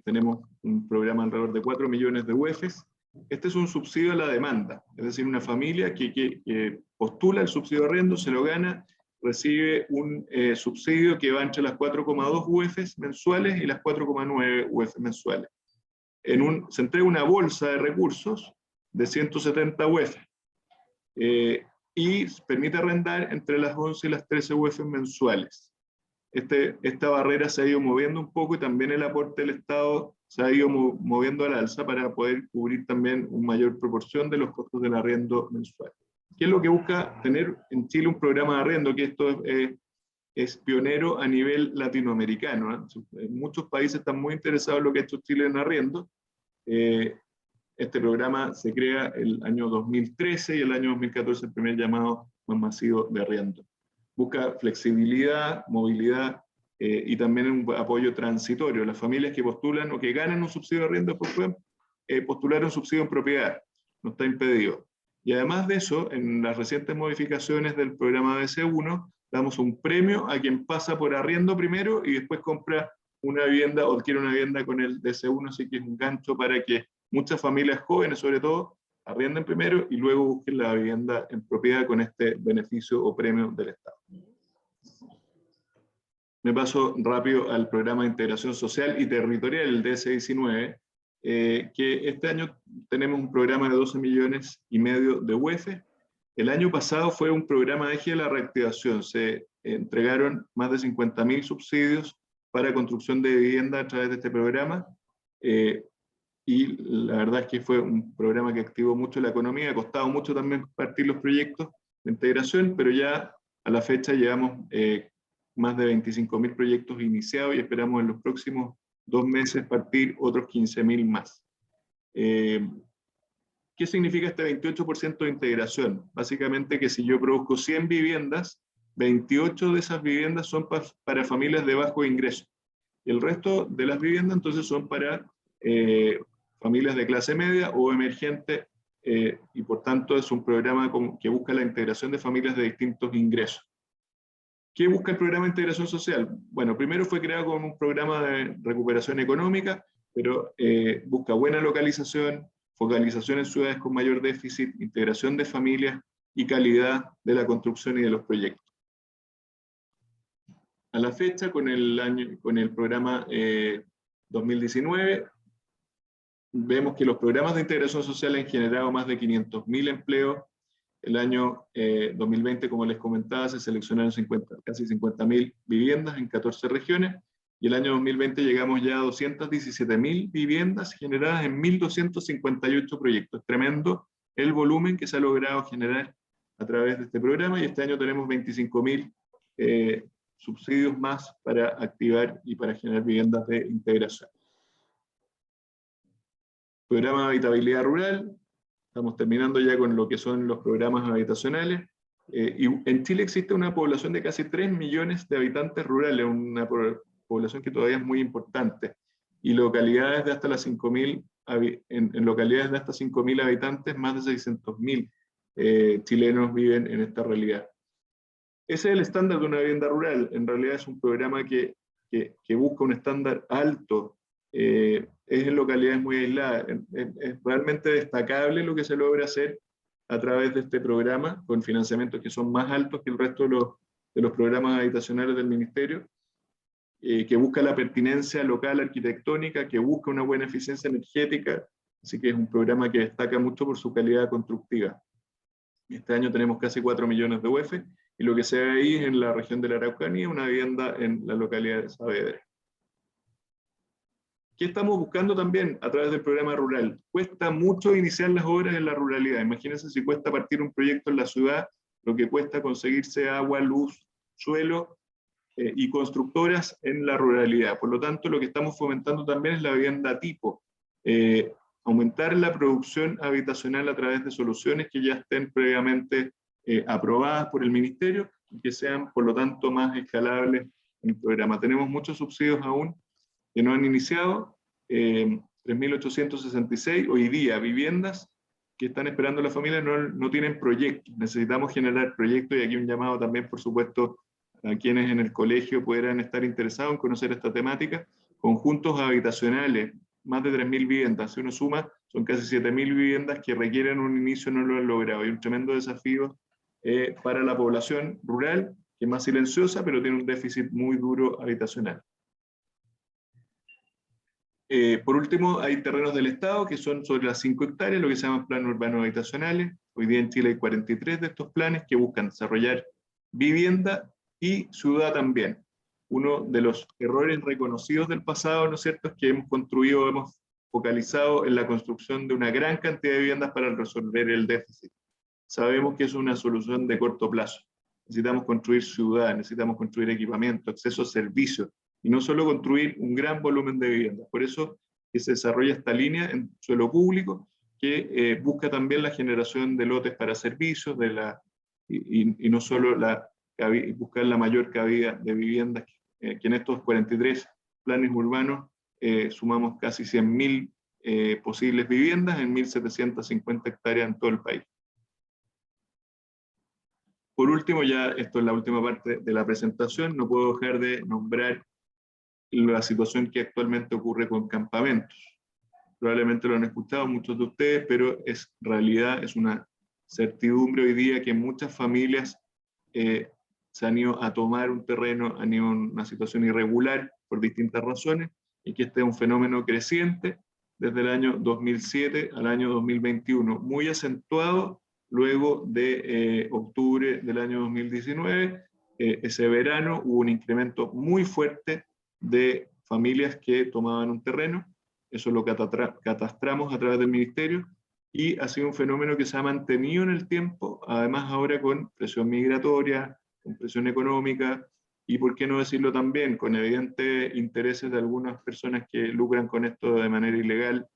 tenemos un programa alrededor de 4 millones de UFs. Este es un subsidio a la demanda, es decir, una familia que postula el subsidio de arriendo, se lo gana, recibe un subsidio que va entre las 4,2 UFs mensuales y las 4,9 UF mensuales. Se entrega una bolsa de recursos de 170 UF y permite arrendar entre las 11 y las 13 UF mensuales. Esta barrera se ha ido moviendo un poco y también el aporte del Estado se ha ido moviendo al alza para poder cubrir también una mayor proporción de los costos del arriendo mensual. ¿Qué es lo que busca tener en Chile un programa de arriendo? Que esto es pionero a nivel latinoamericano, ¿eh? Muchos países están muy interesados en lo que ha hecho Chile en arriendo. Este programa se crea el año 2013 y el año 2014 el primer llamado más masivo de arriendo. Busca flexibilidad, movilidad y también un apoyo transitorio. Las familias que postulan o que ganan un subsidio de arriendo pueden postular un subsidio en propiedad, no está impedido. Y además de eso, en las recientes modificaciones del programa BC1, damos un premio a quien pasa por arriendo primero y después compra una vivienda o adquiere una vivienda con el DC1, así que es un gancho para que muchas familias jóvenes, sobre todo, arrienden primero y luego busquen la vivienda en propiedad con este beneficio o premio del Estado. Me paso rápido al programa de integración social y territorial, el DS19, que este año tenemos un programa de 12,5 millones de UF. El año pasado fue un programa de eje de la reactivación. Se entregaron más de 50.000 subsidios para construcción de vivienda a través de este programa. Y la verdad es que fue un programa que activó mucho la economía. Ha costado mucho también partir los proyectos de integración, pero ya a la fecha llevamos más de 25.000 proyectos iniciados y esperamos en los próximos 2 meses partir otros 15.000 más. ¿Qué significa este 28% de integración? Básicamente que si yo produzco 100 viviendas, 28 de esas viviendas son para familias de bajo ingreso. Y el resto de las viviendas entonces son para familias de clase media o emergente, y por tanto es un programa que busca la integración de familias de distintos ingresos. ¿Qué busca el programa de integración social? Bueno, primero fue creado como un programa de recuperación económica, pero busca buena localización, focalización en ciudades con mayor déficit, integración de familias y calidad de la construcción y de los proyectos. A la fecha, con el programa 2019, vemos que los programas de integración social han generado más de 500.000 empleos. El año 2020, como les comentaba, se seleccionaron casi 50.000 viviendas en 14 regiones, y el año 2020 llegamos ya a 217.000 viviendas generadas en 1.258 proyectos. Tremendo el volumen que se ha logrado generar a través de este programa, y este año tenemos 25.000 subsidios más para activar y para generar viviendas de integración. Programa de habitabilidad rural. Estamos terminando ya con lo que son los programas habitacionales. Y en Chile existe una población de casi 3 millones de habitantes rurales, una población que todavía es muy importante. Y localidades de hasta las 5.000, en localidades de hasta 5.000 habitantes, más de 600.000 chilenos viven en esta realidad. Ese es el estándar de una vivienda rural. En realidad es un programa que busca un estándar alto. Es en localidades muy aisladas. Es realmente destacable lo que se logra hacer a través de este programa, con financiamientos que son más altos que el resto de los programas habitacionales del Ministerio, que busca la pertinencia local arquitectónica, que busca una buena eficiencia energética, así que es un programa que destaca mucho por su calidad constructiva. Este año tenemos casi 4 millones de UF, y lo que se ve ahí es en la región de la Araucanía, una vivienda en la localidad de Saavedra. ¿Qué estamos buscando también a través del programa rural? Cuesta mucho iniciar las obras en la ruralidad. Imagínense si cuesta partir un proyecto en la ciudad, lo que cuesta conseguirse agua, luz, suelo y constructoras en la ruralidad. Por lo tanto, lo que estamos fomentando también es la vivienda tipo. Aumentar la producción habitacional a través de soluciones que ya estén previamente aprobadas por el Ministerio y que sean, por lo tanto, más escalables en el programa. Tenemos muchos subsidios aún que no han iniciado, 3.866 hoy día viviendas que están esperando las familias no tienen proyectos. Necesitamos generar proyectos, y aquí un llamado también, por supuesto, a quienes en el colegio pudieran estar interesados en conocer esta temática. Conjuntos habitacionales, más de 3.000 viviendas. Si uno suma, son casi 7.000 viviendas que requieren un inicio, no lo han logrado. Hay un tremendo desafío para la población rural, que es más silenciosa, pero tiene un déficit muy duro habitacional. Por último, hay terrenos del Estado que son sobre las 5 hectáreas, lo que se llaman planes urbanos habitacionales. Hoy día en Chile hay 43 de estos planes que buscan desarrollar vivienda y ciudad también. Uno de los errores reconocidos del pasado, ¿no es cierto?, es que hemos focalizado en la construcción de una gran cantidad de viviendas para resolver el déficit. Sabemos que es una solución de corto plazo. Necesitamos construir ciudad, necesitamos construir equipamiento, acceso a servicios, y no solo construir un gran volumen de viviendas. Por eso que se desarrolla esta línea en suelo público, que busca también la generación de lotes para servicios, y no solo buscar la mayor cabida de viviendas, que en estos 43 planes urbanos sumamos casi 100.000 posibles viviendas en 1.750 hectáreas en todo el país. por último, ya esto es la última parte de la presentación, no puedo dejar de nombrar la situación que actualmente ocurre con campamentos. Probablemente lo han escuchado muchos de ustedes, pero es realidad, es una certidumbre hoy día que muchas familias se han ido a tomar un terreno, han ido en una situación irregular por distintas razones, y que este es un fenómeno creciente desde el año 2007 al año 2021, muy acentuado luego de octubre del año 2019. Ese verano hubo un incremento muy fuerte de familias que tomaban un terreno. Eso lo catastramos a través del ministerio, y ha sido un fenómeno que se ha mantenido en el tiempo, además ahora con presión migratoria, con presión económica, y por qué no decirlo también, con evidentes intereses de algunas personas que lucran con esto de manera ilegal,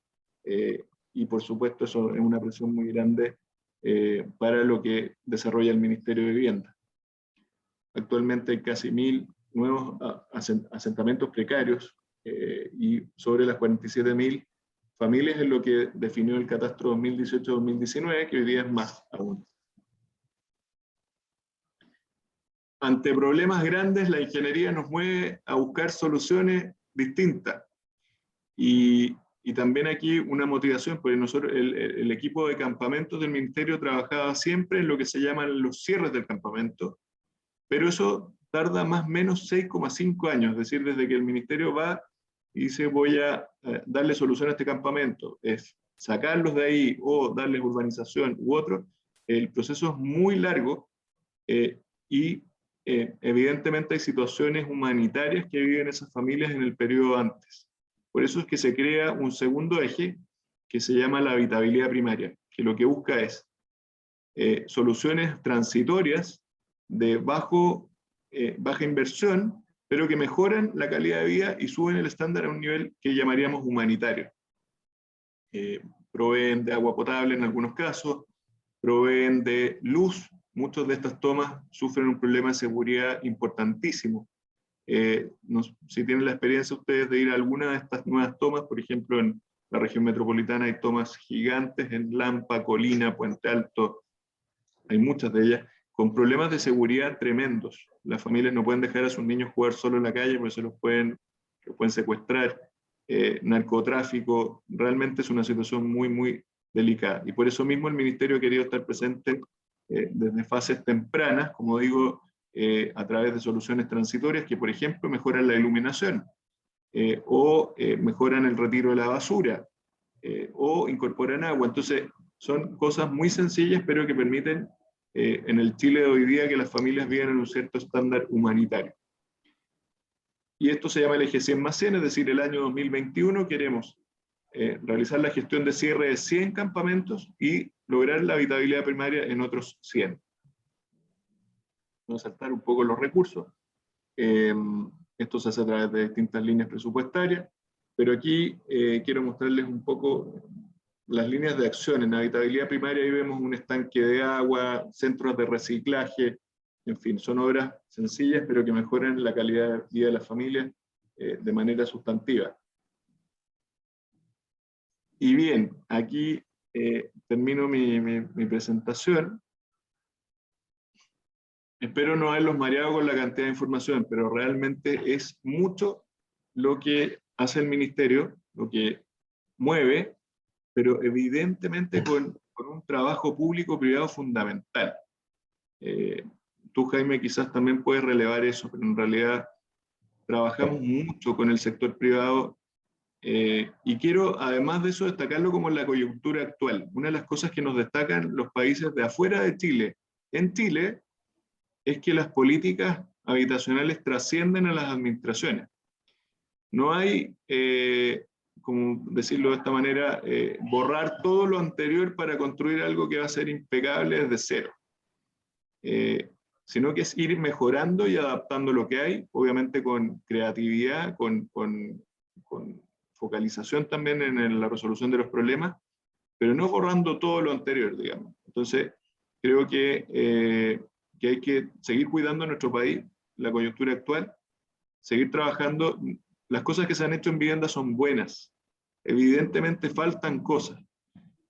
y por supuesto eso es una presión muy grande para lo que desarrolla el Ministerio de Vivienda. Actualmente hay casi 1000 nuevos asentamientos precarios, y sobre las 47.000 familias es lo que definió el catastro 2018-2019, que hoy día es más aún. Ante problemas grandes, la ingeniería nos mueve a buscar soluciones distintas. Y también aquí una motivación, porque nosotros, el equipo de campamentos del Ministerio trabajaba siempre en lo que se llaman los cierres del campamento, pero eso tarda más o menos 6,5 años, es decir, desde que el Ministerio va y dice voy a darle solución a este campamento, es sacarlos de ahí o darles urbanización u otro, el proceso es muy largo, y evidentemente hay situaciones humanitarias que viven esas familias en el periodo antes. Por eso es que se crea un segundo eje que se llama la habitabilidad primaria, que lo que busca es soluciones transitorias de baja inversión, pero que mejoran la calidad de vida y suben el estándar a un nivel que llamaríamos humanitario. Proveen de agua potable en algunos casos, proveen de luz. Muchas de estas tomas sufren un problema de seguridad importantísimo. Si tienen la experiencia ustedes de ir a alguna de estas nuevas tomas, por ejemplo en la región metropolitana hay tomas gigantes en Lampa, Colina, Puente Alto, hay muchas de ellas, con problemas de seguridad tremendos. Las familias no pueden dejar a sus niños jugar solo en la calle porque los pueden secuestrar. Narcotráfico, realmente es una situación muy, muy delicada. Y por eso mismo el Ministerio ha querido estar presente desde fases tempranas, como digo, a través de soluciones transitorias que, por ejemplo, mejoran la iluminación, o mejoran el retiro de la basura, o incorporan agua. Entonces, son cosas muy sencillas, pero que permiten en el Chile de hoy día que las familias vivan en un cierto estándar humanitario. Y esto se llama el eje 100+100, es decir, el año 2021 queremos realizar la gestión de cierre de 100 campamentos y lograr la habitabilidad primaria en otros 100. Vamos a saltar un poco los recursos. Esto se hace a través de distintas líneas presupuestarias, pero aquí quiero mostrarles un poco las líneas de acción. En habitabilidad primaria ahí vemos un estanque de agua, centros de reciclaje, en fin, son obras sencillas pero que mejoran la calidad de vida de las familias de manera sustantiva. Y bien, aquí termino mi presentación. Espero no haberlos mareado con la cantidad de información, pero realmente es mucho lo que hace el Ministerio, lo que mueve, pero evidentemente con un trabajo público-privado fundamental. Tú, Jaime, quizás también puedes relevar eso, pero en realidad trabajamos mucho con el sector privado, y quiero, además de eso, destacarlo como la coyuntura actual. Una de las cosas que nos destacan los países de afuera de Chile, en Chile, es que las políticas habitacionales trascienden a las administraciones. No hay, como decirlo de esta manera, borrar todo lo anterior para construir algo que va a ser impecable desde cero. Sino que es ir mejorando y adaptando lo que hay, obviamente con creatividad, con focalización también en la resolución de los problemas, pero no borrando todo lo anterior, digamos. Entonces, creo que hay que seguir cuidando a nuestro país, la coyuntura actual, seguir trabajando. Las cosas que se han hecho en vivienda son buenas, evidentemente faltan cosas,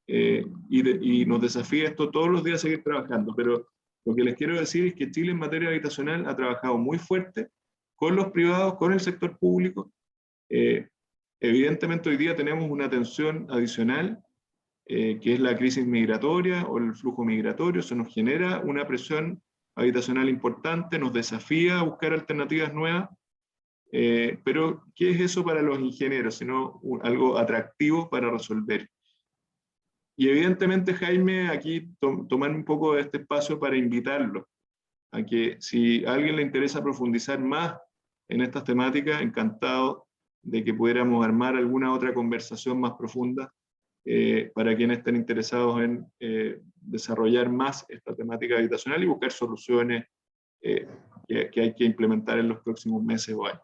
y nos desafía esto todos los días seguir trabajando, pero Lo que les quiero decir es que Chile en materia habitacional ha trabajado muy fuerte con los privados, con el sector público. Evidentemente hoy día tenemos una tensión adicional, que es la crisis migratoria o el flujo migratorio. Eso nos genera una presión habitacional importante, nos desafía a buscar alternativas nuevas. Pero, ¿qué es eso para los ingenieros? Sino algo atractivo para resolver. Y evidentemente, Jaime, aquí tomar un poco de este espacio para invitarlo a que si a alguien le interesa profundizar más en estas temáticas, encantado de que pudiéramos armar alguna otra conversación más profunda para quienes estén interesados en desarrollar más esta temática habitacional y buscar soluciones que hay que implementar en los próximos meses o años.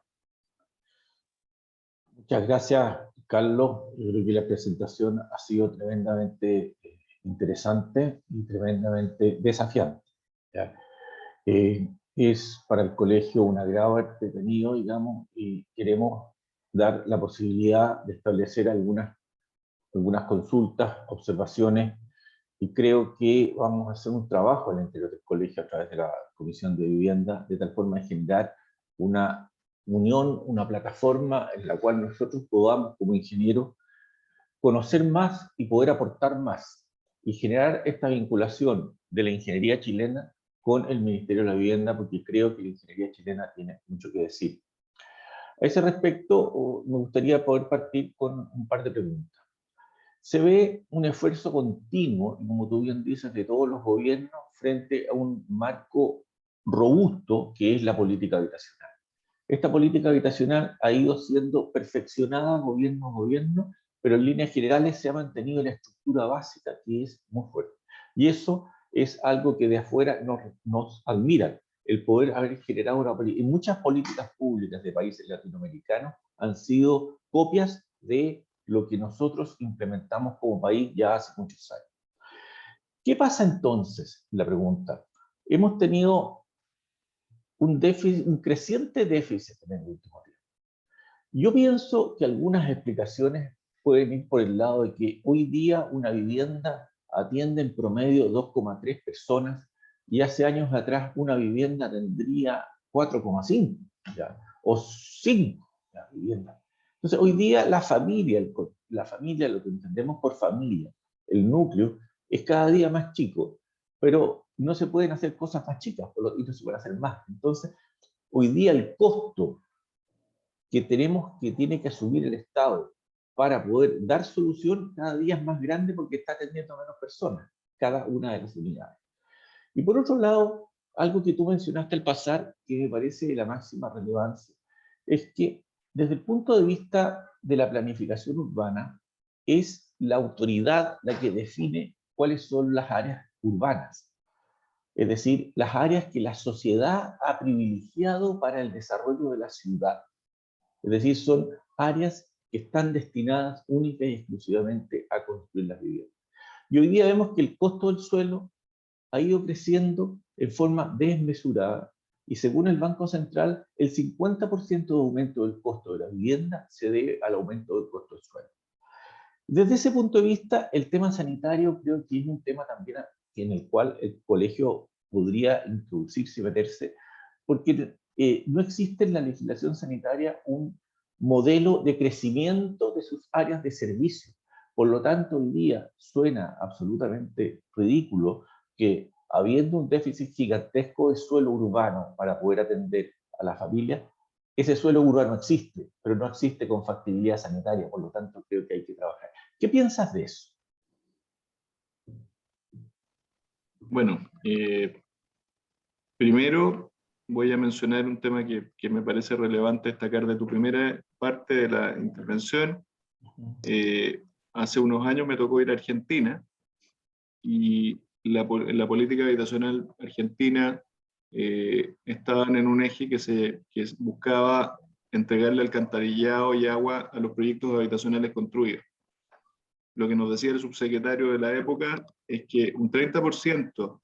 Muchas gracias, Carlos. Yo creo que la presentación ha sido tremendamente interesante y tremendamente desafiante, ¿ya? Es para el colegio un agrado haberte tenido, digamos, y queremos dar la posibilidad de establecer algunas consultas, observaciones, y creo que vamos a hacer un trabajo al interior del colegio a través de la Comisión de Vivienda, de tal forma de generar una unión, una plataforma en la cual nosotros podamos, como ingenieros, conocer más y poder aportar más, y generar esta vinculación de la ingeniería chilena con el Ministerio de la Vivienda, porque creo que la ingeniería chilena tiene mucho que decir. A ese respecto, me gustaría poder partir con un par de preguntas. Se ve un esfuerzo continuo, y como tú bien dices, de todos los gobiernos frente a un marco robusto que es la política habitacional. Esta política habitacional ha ido siendo perfeccionada gobierno a gobierno, pero en líneas generales se ha mantenido la estructura básica, que es muy fuerte. Y eso es algo que de afuera nos admiran, el poder haber generado una política. Y muchas políticas públicas de países latinoamericanos han sido copias de lo que nosotros implementamos como país ya hace muchos años. ¿Qué pasa entonces? La pregunta. Hemos tenido un creciente déficit en el último tiempo. Yo pienso que algunas explicaciones pueden ir por el lado de que hoy día una vivienda atiende en promedio 2,3 personas, y hace años atrás una vivienda tendría 4,5 o 5 viviendas. Entonces hoy día la familia, lo que entendemos por familia, el núcleo, es cada día más chico, pero no se pueden hacer cosas más chicas y no se pueden hacer más. Entonces hoy día el costo que tiene que asumir el Estado para poder dar solución cada día es más grande, porque está atendiendo a menos personas, cada una de las unidades. Y por otro lado, algo que tú mencionaste al pasar, que me parece de la máxima relevancia, es que desde el punto de vista de la planificación urbana, es la autoridad la que define cuáles son las áreas urbanas. Es decir, las áreas que la sociedad ha privilegiado para el desarrollo de la ciudad. Es decir, son áreas que están destinadas única y exclusivamente a construir las viviendas. Y hoy día vemos que el costo del suelo ha ido creciendo en forma desmesurada, y según el Banco Central, el 50% de aumento del costo de la vivienda se debe al aumento del costo del suelo. Desde ese punto de vista, el tema sanitario creo que es un tema también en el cual el colegio podría introducirse y meterse, porque no existe en la legislación sanitaria un modelo de crecimiento de sus áreas de servicio. Por lo tanto, hoy día suena absolutamente ridículo que, habiendo un déficit gigantesco de suelo urbano para poder atender a la familia, ese suelo urbano existe, pero no existe con factibilidad sanitaria. Por lo tanto, creo que hay que trabajar. ¿Qué piensas de eso? Bueno, primero voy a mencionar un tema que me parece relevante destacar de tu primera parte de la intervención. Hace unos años me tocó ir a Argentina, y la política habitacional argentina estaban en un eje que buscaba entregarle alcantarillado y agua a los proyectos habitacionales construidos. Lo que nos decía el subsecretario de la época es que un 30%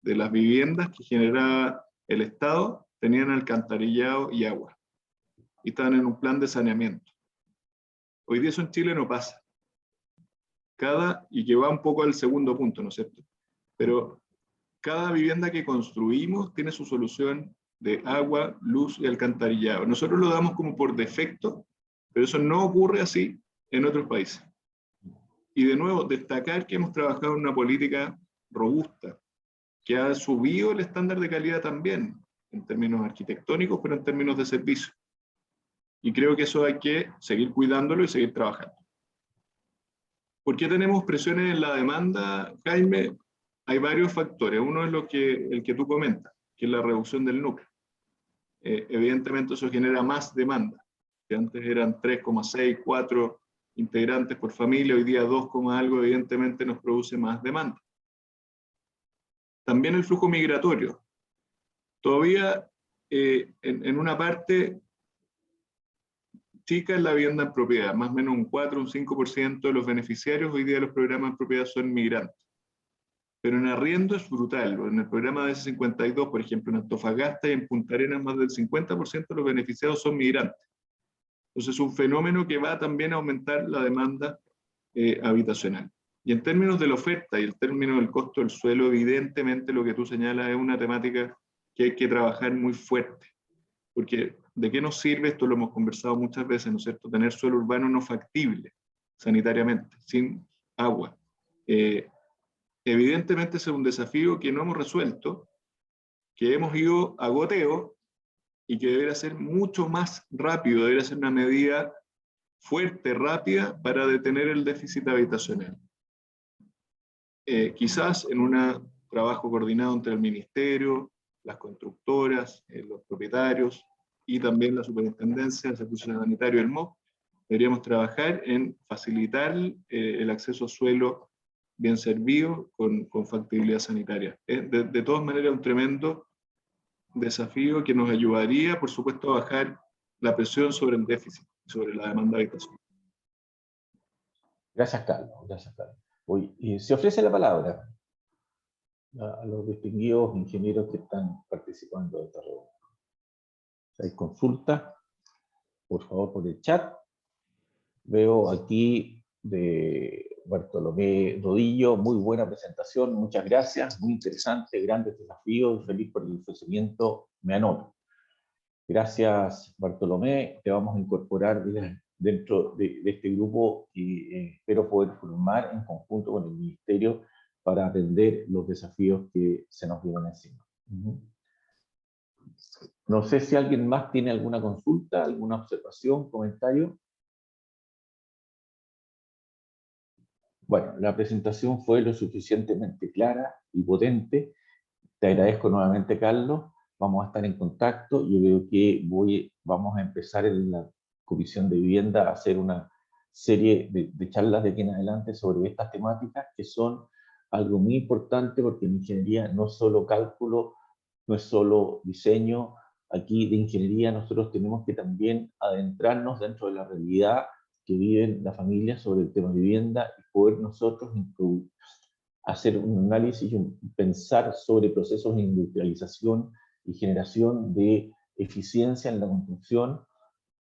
de las viviendas que generaba el Estado tenían alcantarillado y agua, y estaban en un plan de saneamiento. Hoy día eso en Chile no pasa. Y que va un poco al segundo punto, ¿no es cierto? Pero cada vivienda que construimos tiene su solución de agua, luz y alcantarillado. Nosotros lo damos como por defecto, pero eso no ocurre así en otros países. Y de nuevo, destacar que hemos trabajado en una política robusta, que ha subido el estándar de calidad también, en términos arquitectónicos, pero en términos de servicio. Y creo que eso hay que seguir cuidándolo y seguir trabajando. ¿Por qué tenemos presiones en la demanda, Jaime? Hay varios factores. Uno es el que tú comentas, que es la reducción del núcleo. Evidentemente eso genera más demanda. Que antes eran 3,6, 4 integrantes por familia, hoy día 2, algo, evidentemente nos produce más demanda. También el flujo migratorio. Todavía en una parte chica es la vivienda en propiedad, más o menos un 4, un 5% de los beneficiarios hoy día de los programas en propiedad son migrantes. Pero en arriendo es brutal. En el programa de S52, por ejemplo, en Antofagasta y en Punta Arenas, más del 50% de los beneficiados son migrantes. Entonces es un fenómeno que va también a aumentar la demanda habitacional. Y en términos de la oferta y en términos del costo del suelo, evidentemente lo que tú señalas es una temática que hay que trabajar muy fuerte. Porque ¿de qué nos sirve? Esto lo hemos conversado muchas veces, ¿no es cierto? Tener suelo urbano no factible sanitariamente, sin agua. Evidentemente ese es un desafío que no hemos resuelto, que hemos ido a goteo y que debería ser mucho más rápido, debería ser una medida fuerte, rápida, para detener el déficit habitacional. Quizás en un trabajo coordinado entre el Ministerio, las constructoras, los propietarios y también la Superintendencia de Servicios Sanitarios, el MOP, deberíamos trabajar en facilitar el acceso a suelo bien servido con factibilidad sanitaria. De todas maneras, un tremendo desafío que nos ayudaría, por supuesto, a bajar la presión sobre el déficit, sobre la demanda habitacional. Gracias, Carlos. Gracias, Carlos. Hoy, se ofrece la palabra a los distinguidos ingenieros que están participando de esta reunión. Hay consultas, por favor, por el chat. Veo aquí de Bartolomé Rodillo, muy buena presentación, muchas gracias, muy interesante, grandes desafíos, feliz por el ofrecimiento, me anoto. Gracias, Bartolomé, te vamos a incorporar dentro de este grupo y espero poder formar en conjunto con el Ministerio para atender los desafíos que se nos vienen encima. No sé si alguien más tiene alguna consulta, alguna observación, comentario. Bueno, la presentación fue lo suficientemente clara y potente. Te agradezco nuevamente, Carlos. Vamos a estar en contacto. Yo veo que vamos a empezar en la Comisión de Vivienda a hacer una serie de charlas de aquí en adelante sobre estas temáticas que son algo muy importante porque en ingeniería no es solo cálculo, no es solo diseño. Aquí de ingeniería nosotros tenemos que también adentrarnos dentro de la realidad que viven las familias sobre el tema de vivienda y poder nosotros hacer un análisis y pensar sobre procesos de industrialización y generación de eficiencia en la construcción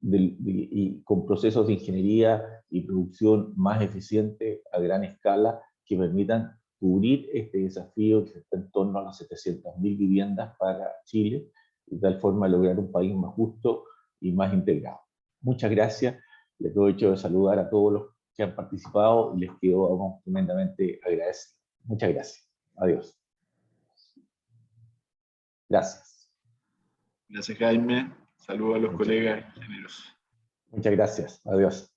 y con procesos de ingeniería y producción más eficientes a gran escala que permitan cubrir este desafío que está en torno a las 700.000 viviendas para Chile, de tal forma lograr un país más justo y más integrado. Muchas gracias. Les aprovecho de saludar a todos los que han participado y les quedo tremendamente agradecido. Muchas gracias. Adiós. Gracias. Gracias, Jaime. Saludos a los colegas ingenieros. Muchas gracias. Adiós.